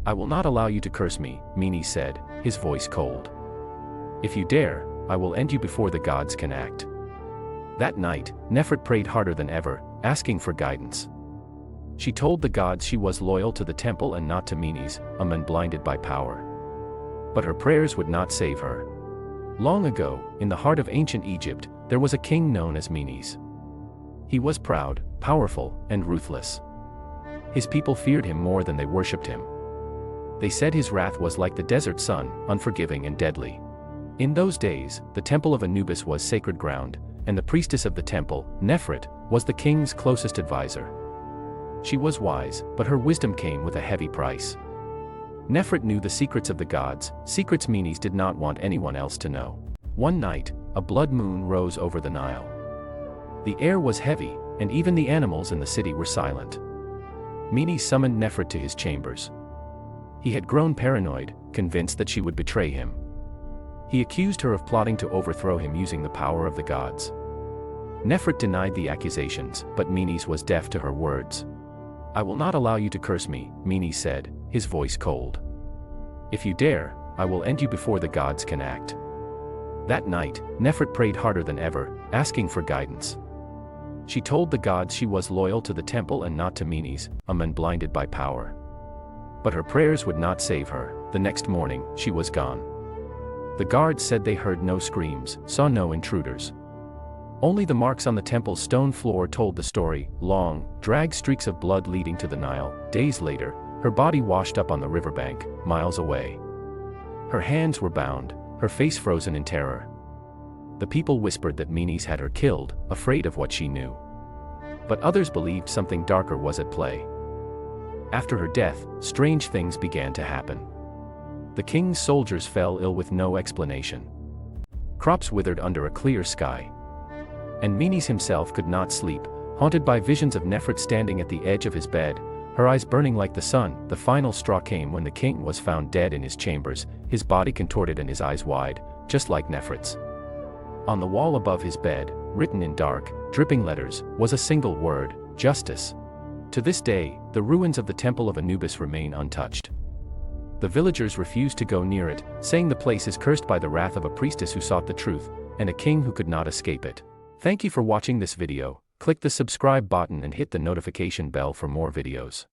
"I will not allow you to curse me," Menes said, his voice cold. "If you dare, I will end you before the gods can act." That night, Nefret prayed harder than ever, asking for guidance. She told the gods she was loyal to the temple and not to Menes, a man blinded by power. But her prayers would not save her. Long ago, in the heart of ancient Egypt, there was a king known as Menes. He was proud, powerful, and ruthless. His people feared him more than they worshipped him. They said his wrath was like the desert sun, unforgiving and deadly. In those days, the temple of Anubis was sacred ground, and the priestess of the temple, Nefret, was the king's closest advisor. She was wise, but her wisdom came with a heavy price. Nefret knew the secrets of the gods, secrets Menes did not want anyone else to know. One night, a blood moon rose over the Nile. The air was heavy, and even the animals in the city were silent. Menes summoned Nefret to his chambers. He had grown paranoid, convinced that she would betray him. He accused her of plotting to overthrow him using the power of the gods. Nefret denied the accusations, but Menes was deaf to her words. "I will not allow you to curse me," Menes said, his voice cold. "If you dare, I will end you before the gods can act." That night, Nefret prayed harder than ever, asking for guidance. She told the gods she was loyal to the temple and not to Menes, a man blinded by power. But her prayers would not save her. The next morning, she was gone. The guards said they heard no screams, saw no intruders. Only the marks on the temple's stone floor told the story, long, dragged streaks of blood leading to the Nile. Days later, her body washed up on the riverbank, miles away. Her hands were bound, her face frozen in terror. The people whispered that Menes had her killed, afraid of what she knew. But others believed something darker was at play. After her death, strange things began to happen. The king's soldiers fell ill with no explanation. Crops withered under a clear sky. And Menes himself could not sleep, haunted by visions of Nefret standing at the edge of his bed, her eyes burning like the sun. The final straw came when the king was found dead in his chambers, his body contorted and his eyes wide, just like Nefret's. On the wall above his bed, written in dark, dripping letters, was a single word: justice. To this day, the ruins of the temple of Anubis remain untouched. The villagers refuse to go near it, saying the place is cursed by the wrath of a priestess who sought the truth, and a king who could not escape it. Thank you for watching this video. Click the subscribe button and hit the notification bell for more videos.